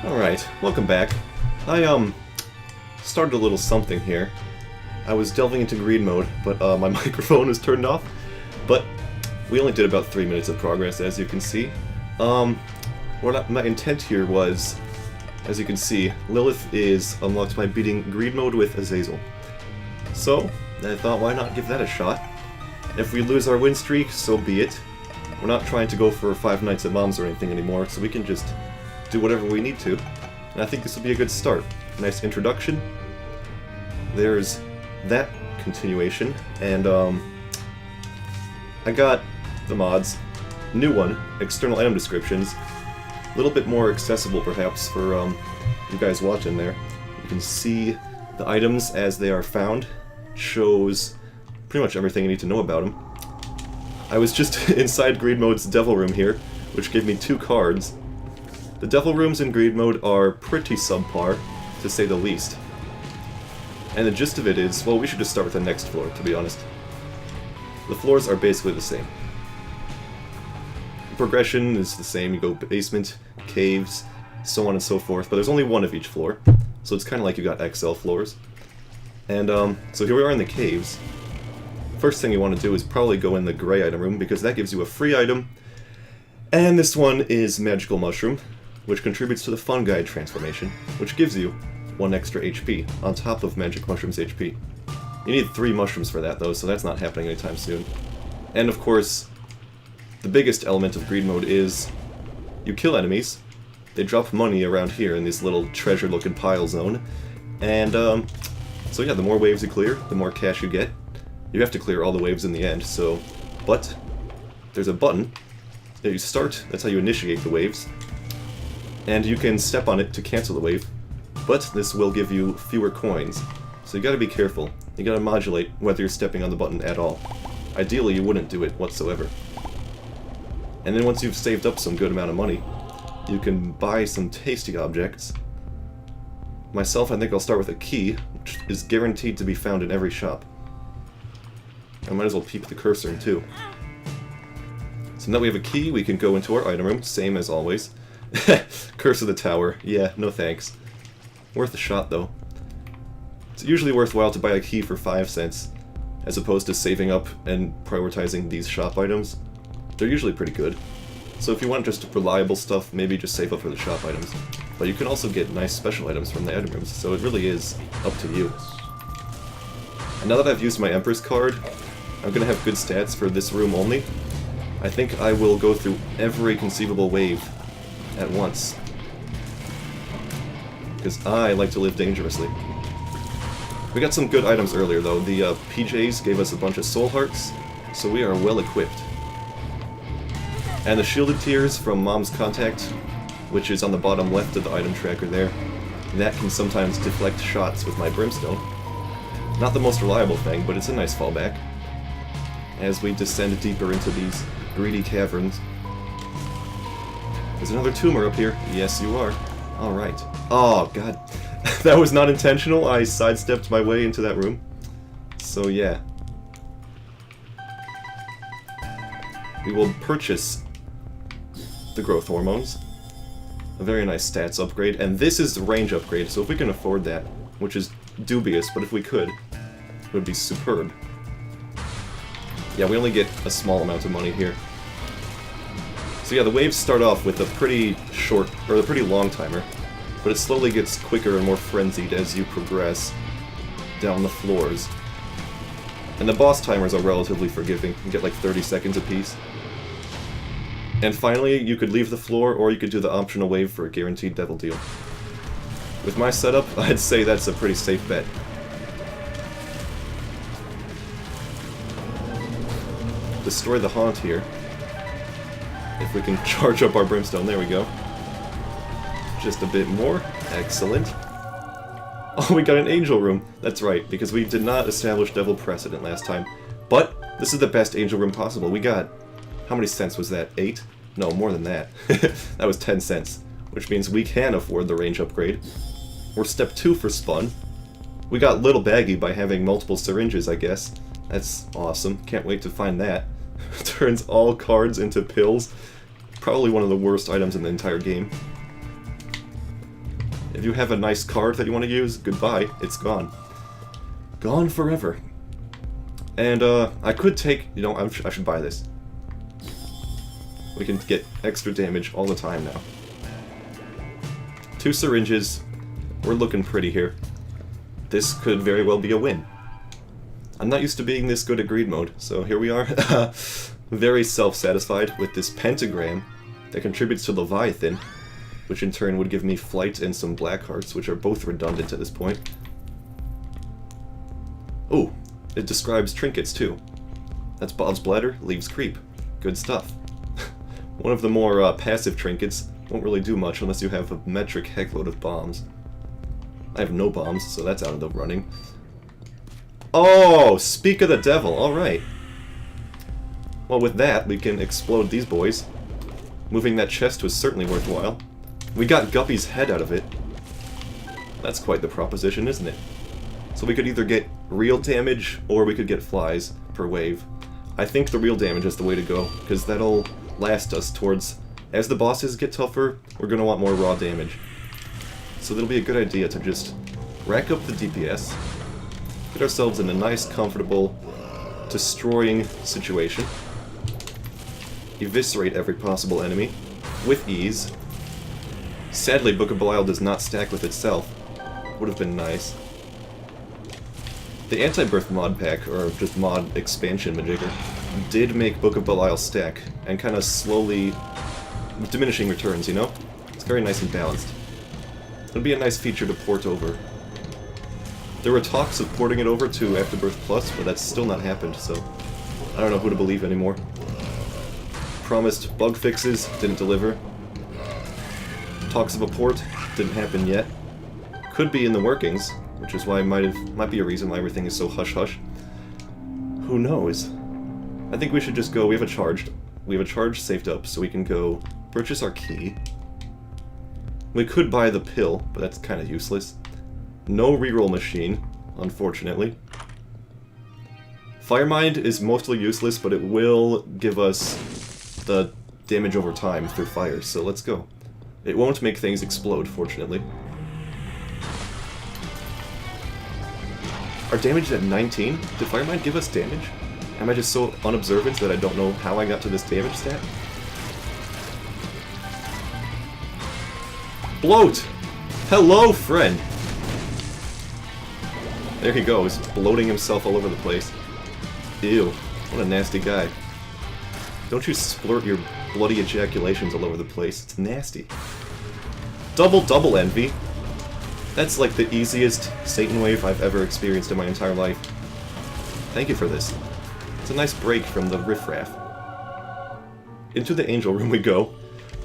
Alright, welcome back. I started a little something here. I was delving into greed mode, but my microphone was turned off. But we only did about 3 minutes of progress, as you can see. My intent here was, as you can see, Lilith is unlocked by beating greed mode with Azazel. So, I thought, why not give that a shot? If we lose our win streak, so be it. We're not trying to go for 5 nights at Mom's or anything anymore, so we can just do whatever we need to. And I think this will be a good start. Nice introduction. There's that continuation, and I got the mods. New one, external item descriptions. A little bit more accessible perhaps for you guys watching there. You can see the items as they are found. Shows pretty much everything you need to know about them. I was just inside Greed Mode's Devil Room here, which gave me 2 cards. The Devil Rooms in Greed Mode are pretty subpar, to say the least. And the gist of it is, well, we should just start with the next floor, to be honest. The floors are basically the same. Progression is the same, you go basement, caves, so on and so forth, but there's only one of each floor, so it's kind of like you got XL floors. And so here we are in the caves. First thing you want to do is probably go in the gray item room, because that gives you a free item. And this one is Magical Mushroom, which contributes to the Fun Guide transformation, which gives you 1 extra HP, on top of Magic Mushroom's HP. You need 3 mushrooms for that though, so that's not happening anytime soon. And of course, the biggest element of Greed Mode is you kill enemies, they drop money around here in this little treasure-looking pile zone, and so yeah, the more waves you clear, the more cash you get. You have to clear all the waves in the end, so... But, there's a button that you start, that's how you initiate the waves, and you can step on it to cancel the wave, but this will give you fewer coins, so you gotta be careful. You gotta modulate whether you're stepping on the button at all. Ideally, you wouldn't do it whatsoever. And then once you've saved up some good amount of money, you can buy some tasty objects. Myself, I think I'll start with a key, which is guaranteed to be found in every shop. I might as well peep the cursor in too. So now we have a key, we can go into our item room, same as always. Curse of the Tower, yeah, no thanks. Worth a shot though. It's usually worthwhile to buy a key for 5 cents, as opposed to saving up and prioritizing these shop items. They're usually pretty good. So if you want just reliable stuff, maybe just save up for the shop items. But you can also get nice special items from the item rooms, so it really is up to you. And now that I've used my Empress card, I'm gonna have good stats for this room only. I think I will go through every conceivable wave at once. Because I like to live dangerously. We got some good items earlier though. The PJs gave us a bunch of soul hearts, so we are well equipped. And the shielded tears from Mom's Contact, which is on the bottom left of the item tracker there, that can sometimes deflect shots with my brimstone. Not the most reliable thing, but it's a nice fallback. As we descend deeper into these greedy caverns. There's another tumor up here. Yes, you are. Alright. Oh, god. That was not intentional. I sidestepped my way into that room. So, yeah. We will purchase the growth hormones. A very nice stats upgrade. And this is the range upgrade, so if we can afford that, which is dubious, but if we could, it would be superb. Yeah, we only get a small amount of money here. So yeah, the waves start off with a pretty short, or a pretty long timer, but it slowly gets quicker and more frenzied as you progress down the floors. And the boss timers are relatively forgiving. You get like 30 seconds apiece. And finally, you could leave the floor, or you could do the optional wave for a guaranteed devil deal. With my setup, I'd say that's a pretty safe bet. Destroy the haunt here. If we can charge up our brimstone, there we go. Just a bit more. Excellent. Oh, we got an angel room. That's right, because we did not establish devil precedent last time. But this is the best angel room possible. We got... How many cents was that? 8? No, more than that. That was 10 cents. Which means we can afford the range upgrade. We're step 2 for Spun. We got little baggy by having multiple syringes, I guess. That's awesome. Can't wait to find that. Turns all cards into pills. Probably one of the worst items in the entire game. If you have a nice card that you want to use, goodbye, it's gone. Gone forever. And, I could take, you know, I should buy this. We can get extra damage all the time now. 2 syringes. We're looking pretty here. This could very well be a win. I'm not used to being this good at greed mode, so here we are. Very self-satisfied with this pentagram that contributes to Leviathan, which in turn would give me flight and some black hearts, which are both redundant at this point. Oh, it describes trinkets too. That's Bob's bladder, leaves creep. Good stuff. One of the more passive trinkets won't really do much unless you have a metric heckload of bombs. I have no bombs, so that's out of the running. Oh, speak of the devil, alright. Well, with that, we can explode these boys. Moving that chest was certainly worthwhile. We got Guppy's head out of it. That's quite the proposition, isn't it? So we could either get real damage, or we could get flies per wave. I think the real damage is the way to go, because that'll last us towards... As the bosses get tougher, we're going to want more raw damage. So that'll be a good idea to just rack up the DPS, get ourselves in a nice, comfortable, destroying situation, eviscerate every possible enemy with ease. Sadly, Book of Belial does not stack with itself. Would have been nice. The anti-birth mod pack, or just mod expansion majigger, did make Book of Belial stack, and kind of slowly diminishing returns, you know? It's very nice and balanced. It'd be a nice feature to port over. There were talks of porting it over to Afterbirth Plus, but that's still not happened, so I don't know who to believe anymore. Promised bug fixes, didn't deliver. Talks of a port, didn't happen yet. Could be in the workings, which is why might be a reason why everything is so hush-hush. Who knows? I think we should just go, we have a charge saved up, so we can go purchase our key. We could buy the pill, but that's kind of useless. No reroll machine, unfortunately. Firemind is mostly useless, but it will give us the damage over time through fire, so let's go. It won't make things explode, fortunately. Our damage is at 19? Did Firemind give us damage? Am I just so unobservant that I don't know how I got to this damage stat? Bloat! Hello, friend! There he goes, bloating himself all over the place. Ew, what a nasty guy. Don't you splurt your bloody ejaculations all over the place, it's nasty. Double envy. That's like the easiest Satan wave I've ever experienced in my entire life. Thank you for this. It's a nice break from the riffraff. Into the angel room we go.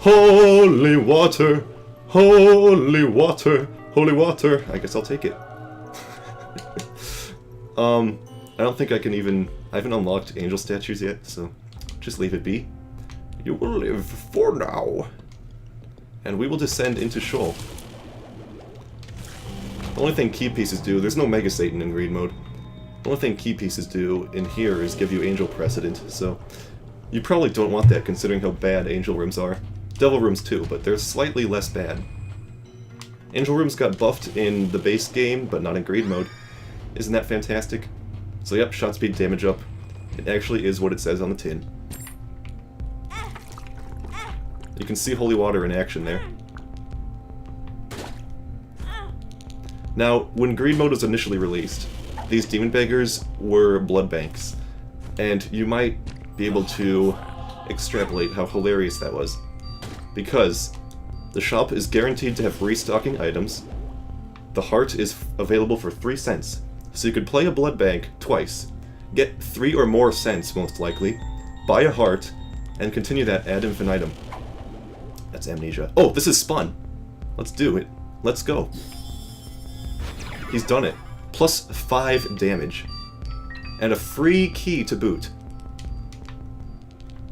Holy water! Holy water! Holy water! I guess I'll take it. I don't think I can even... I haven't unlocked angel statues yet, so just leave it be. You will live for now. And we will descend into Sheol. The only thing key pieces do... There's no Mega Satan in greed mode. The only thing key pieces do in here is give you angel precedent, so... You probably don't want that considering how bad angel rooms are. Devil rooms too, but they're slightly less bad. Angel rooms got buffed in the base game, but not in greed mode. Isn't that fantastic? So yep, shot speed, damage up. It actually is what it says on the tin. You can see holy water in action there. Now, when greed mode was initially released, these demon beggars were blood banks, and you might be able to extrapolate how hilarious that was. Because the shop is guaranteed to have restocking items, the heart is available for 3 cents, so you could play a blood bank twice, get 3 or more cents most likely, buy a heart, and continue that ad infinitum. That's amnesia. Oh, this is spun! Let's do it. Let's go. He's done it. Plus 5 damage. And a free key to boot.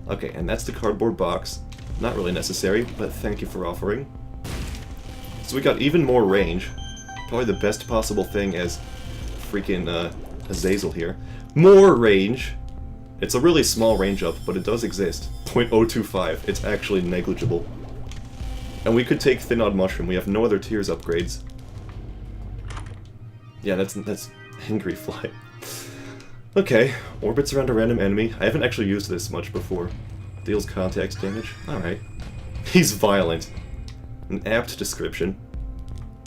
Okay, and that's the cardboard box. Not really necessary, but thank you for offering. So we got even more range. Probably the best possible thing as freaking Azazel here. More range! It's a really small range up, but it does exist. 0.025. It's actually negligible. And we could take Thin Odd Mushroom. We have no other tiers upgrades. Yeah, that's Angry Fly. Okay, orbits around a random enemy. I haven't actually used this much before. Deals contact damage. Alright. He's violent. An apt description.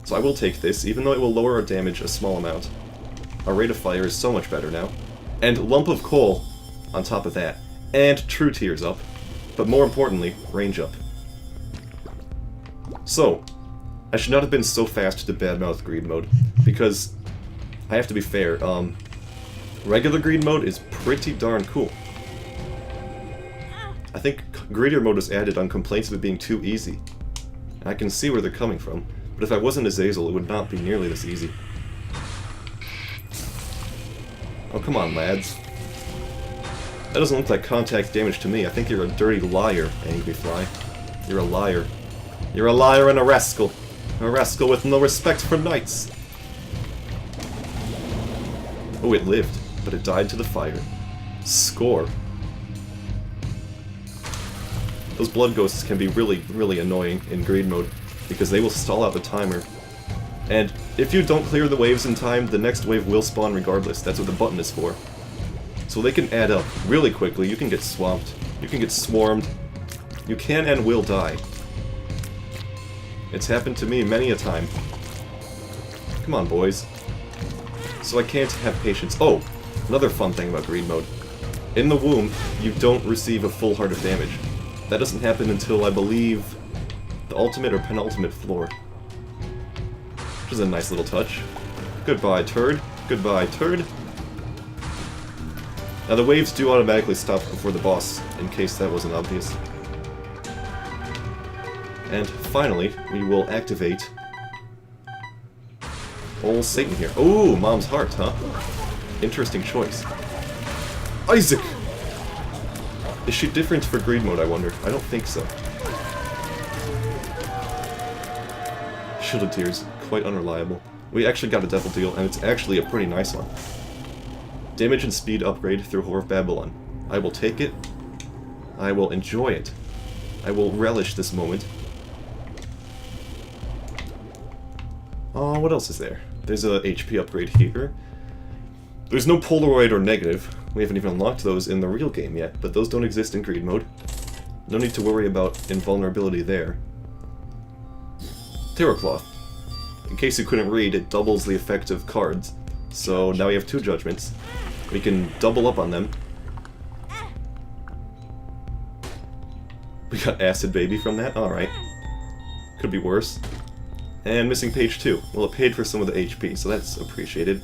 So I will take this, even though it will lower our damage a small amount. Our rate of fire is so much better now. And Lump of Coal on top of that. And True Tears up. But more importantly, range up. So, I should not have been so fast to badmouth Greed Mode, because I have to be fair, regular Greed Mode is pretty darn cool. I think Greedier Mode was added on complaints of it being too easy. And I can see where they're coming from, but if I wasn't Azazel, it would not be nearly this easy. Oh, come on, lads. That doesn't look like contact damage to me. I think you're a dirty liar, Angry Fly. You're a liar. You're a liar and a rascal. A rascal with no respect for knights. Oh, it lived, but it died to the fire. Score. Those blood ghosts can be really, really annoying in Greed Mode, because they will stall out the timer. And if you don't clear the waves in time, the next wave will spawn regardless. That's what the button is for. So they can add up really quickly. You can get swamped. You can get swarmed. You can and will die. It's happened to me many a time. Come on, boys. So I can't have patience. Oh, another fun thing about Greed Mode. In the womb, you don't receive a full heart of damage. That doesn't happen until, I believe, the ultimate or penultimate floor. Which is a nice little touch. Goodbye, turd. Goodbye, turd. Now the waves do automatically stop before the boss, in case that wasn't obvious. And finally, we will activate old Satan here. Ooh, Mom's Heart, huh? Interesting choice. Isaac! Is she different for Greed Mode, I wonder? I don't think so. Shielded Tears, quite unreliable. We actually got a Devil Deal, and it's actually a pretty nice one. Damage and speed upgrade through Whore of Babylon. I will take it. I will enjoy it. I will relish this moment. Oh, what else is there? There's a HP upgrade here. There's no Polaroid or Negative. We haven't even unlocked those in the real game yet, but those don't exist in Greed Mode. No need to worry about invulnerability there. Terror Cloth. In case you couldn't read, it doubles the effect of cards. So now we have 2 judgments. We can double up on them. We got Acid Baby from that? Alright. Could be worse. And missing page 2. Well, it paid for some of the HP, so that's appreciated.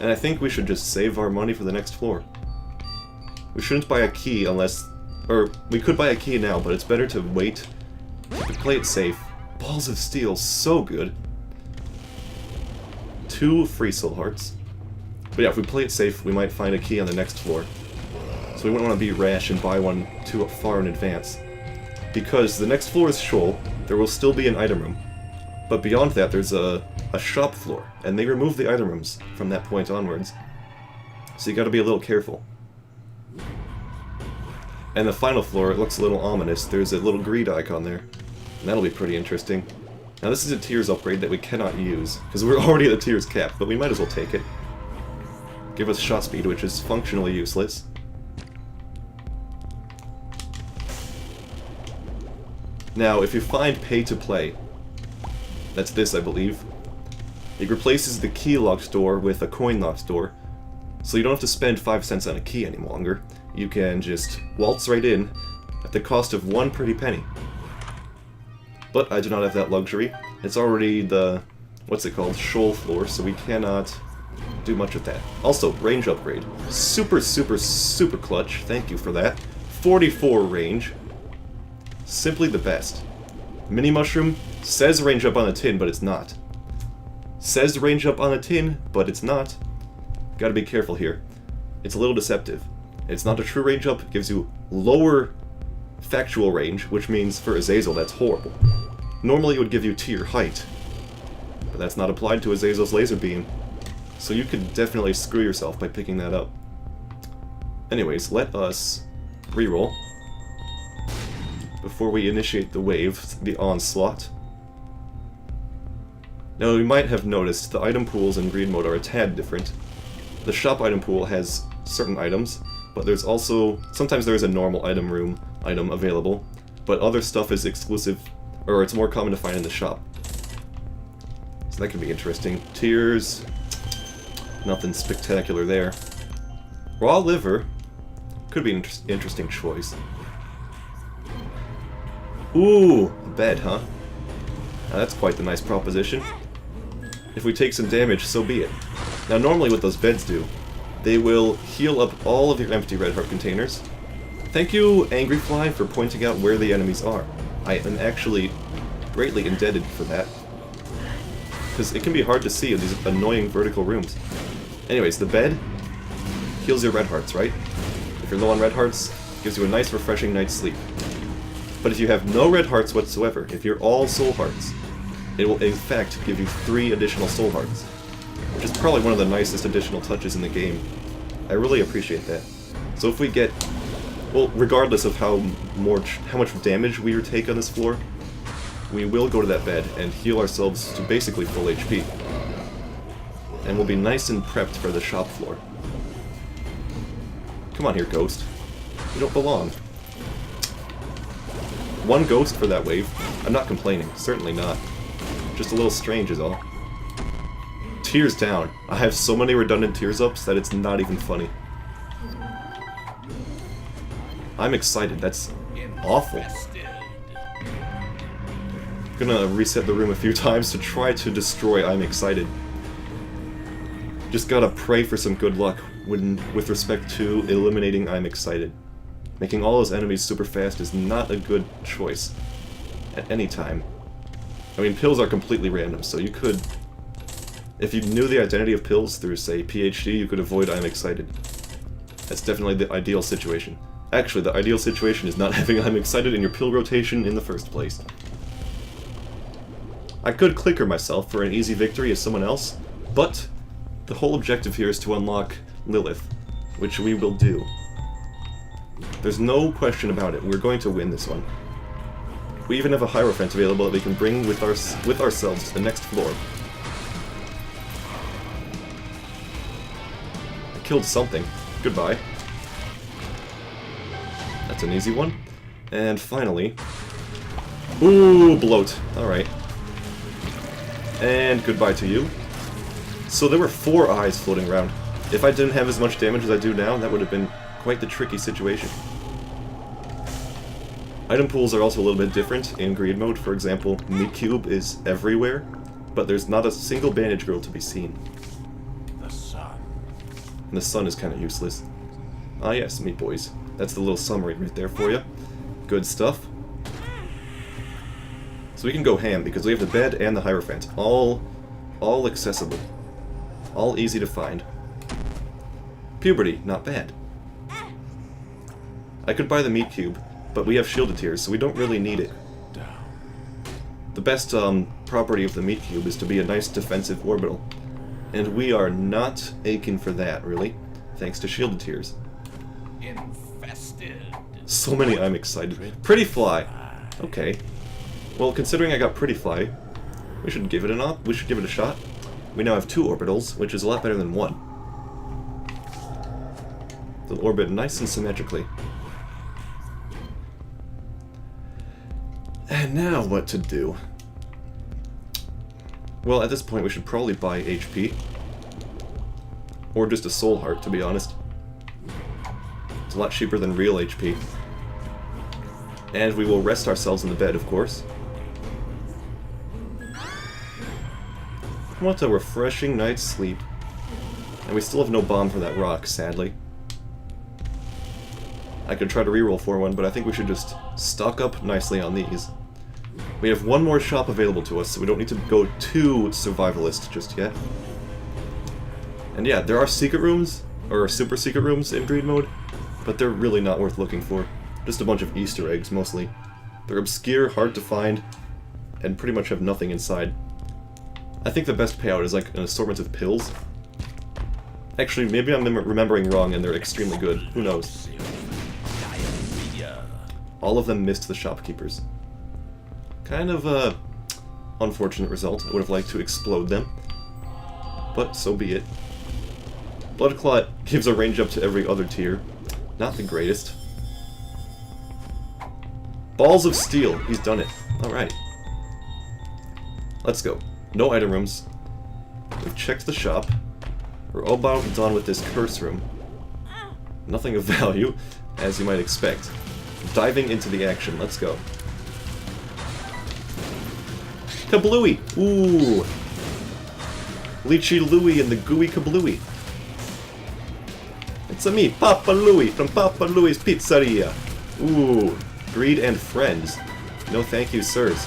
And I think we should just save our money for the next floor. We shouldn't buy a key unless... Or, we could buy a key now, but it's better to wait. To play it safe. Balls of Steel, so good. 2 free soul hearts. But yeah, if we play it safe, we might find a key on the next floor. So we wouldn't want to be rash and buy one too far in advance. Because the next floor is Sheol, there will still be an item room. But beyond that, there's a shop floor, and they remove the item rooms from that point onwards. So you gotta be a little careful. And the final floor, it looks a little ominous. There's a little greed icon there. And that'll be pretty interesting. Now this is a tiers upgrade that we cannot use, because we're already at the tiers cap, but we might as well take it. Give us shot speed, which is functionally useless. Now, if you find pay to play, that's this, I believe, it replaces the key locked door with a coin locked door, so you don't have to spend 5 cents on a key any longer. You can just waltz right in at the cost of 1 pretty penny. But I do not have that luxury. It's already the, what's it called, Sheol floor, so we cannot do much with that. Also, range upgrade. Super, super, super clutch. Thank you for that. 44 range. Simply the best. Mini Mushroom says range up on a tin, but it's not. Says range up on a tin, but it's not. Gotta be careful here. It's a little deceptive. It's not a true range up, it gives you lower factual range, which means for Azazel that's horrible. Normally it would give you tier height, but that's not applied to Azazel's laser beam. So you could definitely screw yourself by picking that up. Anyways, let us reroll. before we initiate the wave, the onslaught. Now, you might have noticed the item pools in Greed Mode are a tad different. The shop item pool has certain items, but there's also... sometimes there is a normal item room item available, but other stuff is exclusive, or it's more common to find in the shop. So that can be interesting. Tears... nothing spectacular there. Raw liver... could be an interesting choice. Ooh! A bed, huh? Now that's quite the nice proposition. If we take some damage, so be it. Now normally what those beds do, they will heal up all of your empty red heart containers. Thank you, Angry Fly, for pointing out where the enemies are. I am actually greatly indebted for that. Because it can be hard to see in these annoying vertical rooms. Anyways, the bed heals your red hearts, right? If you're low on red hearts, gives you a nice refreshing night's sleep. But if you have no red hearts whatsoever, if you're all soul hearts, it will in fact give you 3 additional soul hearts. Which is probably one of the nicest additional touches in the game. I really appreciate that. So if we get... well, regardless of how much damage we take on this floor, we will go to that bed and heal ourselves to basically full HP. And we'll be nice and prepped for the shop floor. Come on here, Ghost. You don't belong. 1 ghost for that wave. I'm not complaining. Certainly not. Just a little strange is all. Tears down. I have so many redundant tears ups that it's not even funny. I'm excited. That's awful. I'm gonna reset the room a few times to try to destroy I'm excited. Just gotta pray for some good luck with respect to eliminating I'm excited. Making all those enemies super fast is not a good choice at any time. I mean, pills are completely random, so you could... if you knew the identity of pills through, say, PhD, you could avoid I'm excited. That's definitely the ideal situation. Actually, the ideal situation is not having I'm excited in your pill rotation in the first place. I could clicker myself for an easy victory as someone else, but the whole objective here is to unlock Lilith, which we will do. There's no question about it, we're going to win this one. We even have a Hierophant available that we can bring with ourselves to the next floor. I killed something. Goodbye. That's an easy one. And finally... ooh, bloat. Alright. And goodbye to you. So there were 4 eyes floating around. If I didn't have as much damage as I do now, that would have been quite the tricky situation. Item pools are also a little bit different in Greed Mode. For example, Meat Cube is everywhere, but there's not a single bandage girl to be seen. The sun. And the sun is kind of useless. Ah yes, Meat Boys. That's the little summary right there for you. Good stuff. So we can go ham, because we have the bed and the Hierophant. All accessible. All easy to find. Puberty, not bad. I could buy the Meat Cube, but we have Shielded Tears, so we don't really need it. The best property of the Meat Cube is to be a nice defensive orbital. And we are not aching for that, really, thanks to Shielded Tears. Infested. So many I'm excited. Pretty Fly! Okay. Well, considering I got Pretty Fly, we should give it a shot. We now have 2 orbitals, which is a lot better than 1. They'll orbit nice and symmetrically. And now what to do? Well, at this point we should probably buy HP. Or just a soul heart, to be honest. It's a lot cheaper than real HP. And we will rest ourselves in the bed, of course. What a refreshing night's sleep. And we still have no bomb for that rock, sadly. I could try to reroll for one, but I think we should just stock up nicely on these. We have 1 more shop available to us, so we don't need to go too survivalist just yet. And yeah, there are secret rooms, or super secret rooms in Greed Mode, but they're really not worth looking for. Just a bunch of Easter eggs, mostly. They're obscure, hard to find, and pretty much have nothing inside. I think the best payout is like an assortment of pills. Actually, maybe I'm remembering wrong and they're extremely good. Who knows? All of them missed the shopkeepers. Kind of a unfortunate result. I would have liked to explode them. But so be it. Bloodclot gives a range up to every other tier. Not the greatest. Balls of Steel. He's done it. Alright. Let's go. No item rooms. We've checked the shop. We're all about done with this curse room. Nothing of value, as you might expect. Diving into the action. Let's go. Kablooey! Ooh! Lychee Louie and the Gooey Kablooey. It's a me, Papa Louie, from Papa Louie's Pizzeria. Ooh, greed and friends. No thank you, sirs.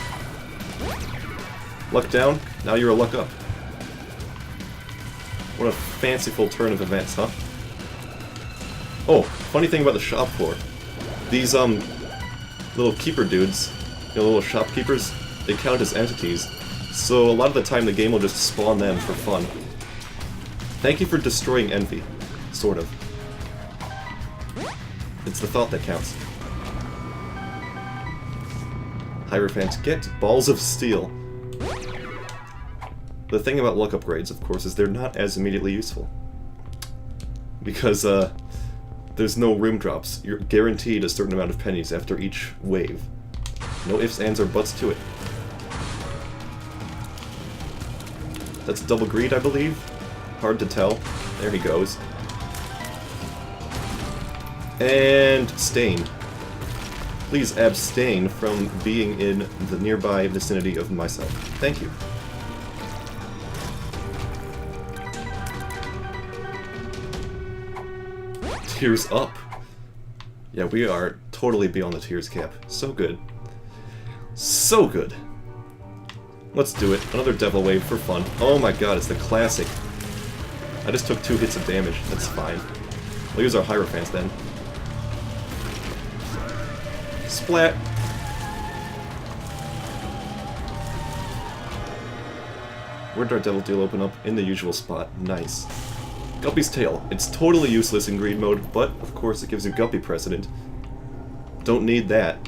Luck down, now you're a luck up. What a fanciful turn of events, huh? Oh, funny thing about the shop floor. These, little keeper dudes, you know, little shopkeepers, they count as entities. So a lot of the time the game will just spawn them for fun. Thank you for destroying envy. Sort of. It's the thought that counts. Hierophant, get Balls of Steel. The thing about luck upgrades, of course, is they're not as immediately useful. Because, there's no room drops. You're guaranteed a certain amount of pennies after each wave. No ifs, ands, or buts to it. That's double greed, I believe? Hard to tell. There he goes. And Stain. Please abstain from being in the nearby vicinity of myself. Thank you. Tears up. Yeah, we are totally beyond the tears cap. So good. So good. Let's do it. Another Devil Wave for fun. Oh my god, it's the classic. I just took 2 hits of damage. That's fine. We'll use our Hierophants then. Splat! Where did our Devil Deal open up? In the usual spot. Nice. Guppy's Tail. It's totally useless in greed mode, but of course it gives you Guppy precedent. Don't need that.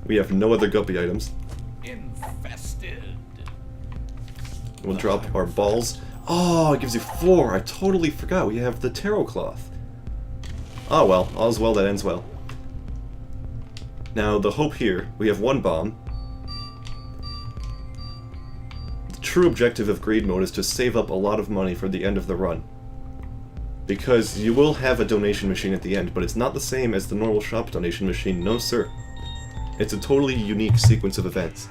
We have no other Guppy items. Infested. We'll drop our balls. Oh, it gives you 4. I totally forgot. We have the Tarot Cloth. Oh well, all's well that ends well. Now, the hope here, we have 1 bomb. The true objective of greed mode is to save up a lot of money for the end of the run. Because you will have a donation machine at the end, but it's not the same as the normal shop donation machine, no sir. It's a totally unique sequence of events.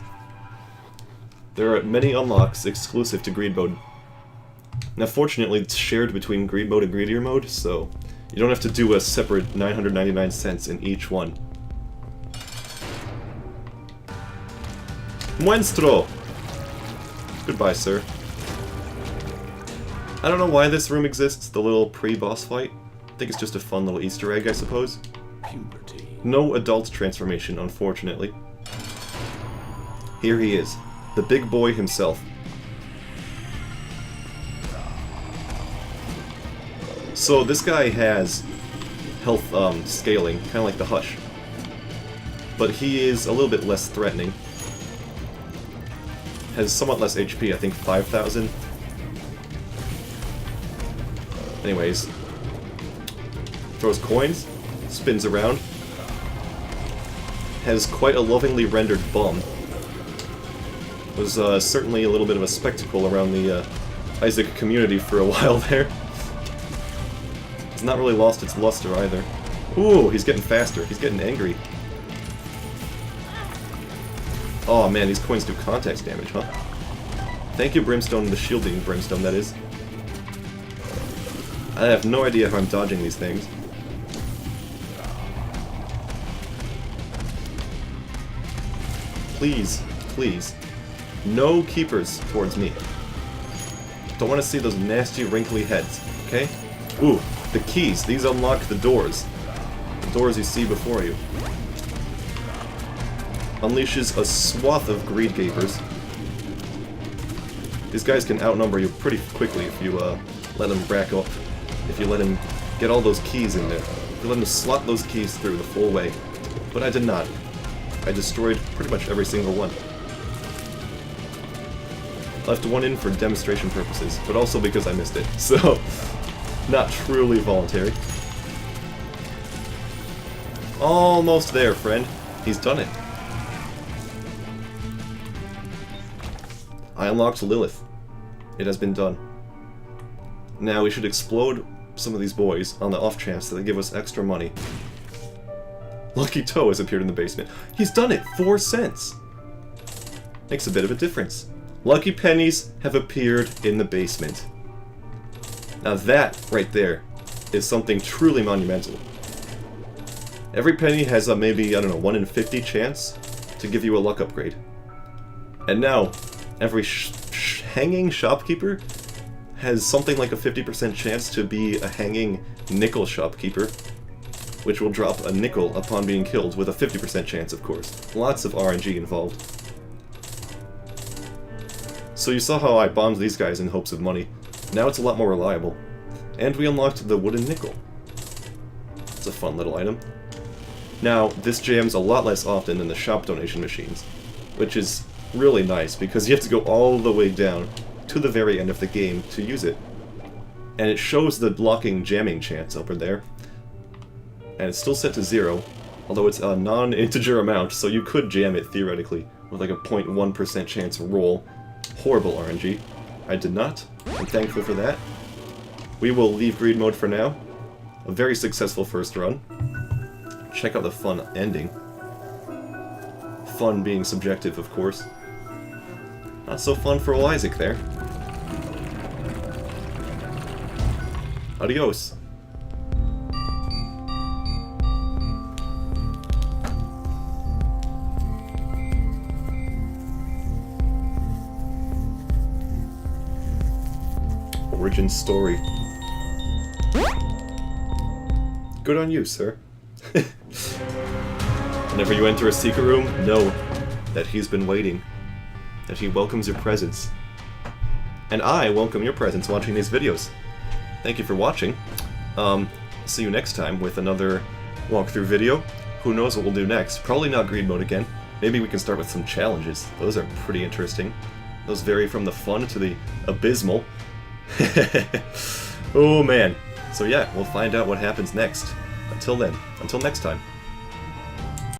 There are many unlocks exclusive to greed mode. Now fortunately it's shared between greed mode and greedier mode, so you don't have to do a separate 999 cents in each one. Muenstro! Goodbye, sir. I don't know why this room exists, the little pre-boss fight. I think it's just a fun little Easter egg, I suppose. Puberty. No adult transformation, unfortunately. Here he is, the big boy himself. So this guy has health scaling, kind of like the Hush. But he is a little bit less threatening. Has somewhat less HP, I think 5,000. Anyways. Throws coins, spins around. Has quite a lovingly rendered bum. Was certainly a little bit of a spectacle around the Isaac community for a while there. It's not really lost its luster either. Ooh, he's getting faster. He's getting angry. Oh man, these coins do context damage, huh? Thank you, Brimstone, the shielding Brimstone, that is. I have no idea how I'm dodging these things. Please, please. No keepers towards me. Don't want to see those nasty, wrinkly heads, okay? Ooh, the keys. These unlock the doors. The doors you see before you. Unleashes a swath of greed gapers. These guys can outnumber you pretty quickly if you let them rack up. If you let him get all those keys in there. If you let him slot those keys through the full way. but I did not. I destroyed pretty much every single one. Left one in for demonstration purposes, but also because I missed it, so not truly voluntary. Almost there, friend. He's done it. I unlocked Lilith. It has been done. Now we should explode some of these boys on the off chance that they give us extra money. Lucky Toe has appeared in the basement. He's done it! 4 cents! Makes a bit of a difference. Lucky pennies have appeared in the basement. Now that, right there, is something truly monumental. Every penny has a maybe, I don't know, 1 in 50 chance to give you a luck upgrade. And now, every hanging shopkeeper has something like a 50% chance to be a hanging nickel shopkeeper, which will drop a nickel upon being killed, with a 50% chance, of course. Lots of RNG involved. So you saw how I bombed these guys in hopes of money. Now it's a lot more reliable. And we unlocked the wooden nickel. It's a fun little item. Now, this jams a lot less often than the shop donation machines, which is really nice, because you have to go all the way down to the very end of the game to use it. And it shows the blocking jamming chance over there. And it's still set to 0, although it's a non-integer amount, so you could jam it theoretically with like a 0.1% chance roll. Horrible RNG. I did not. I'm thankful for that. We will leave greed mode for now. A very successful first run. Check out the fun ending. Fun being subjective, of course. Not so fun for old Isaac there. Adios. Origin story. Good on you, sir. Whenever you enter a secret room, know that he's been waiting. That he welcomes your presence. And I welcome your presence watching these videos. Thank you for watching. See you next time with another walkthrough video. Who knows what we'll do next? Probably not greed mode again. Maybe we can start with some challenges. Those are pretty interesting. Those vary from the fun to the abysmal. Oh man. So yeah, we'll find out what happens next. Until then, until next time.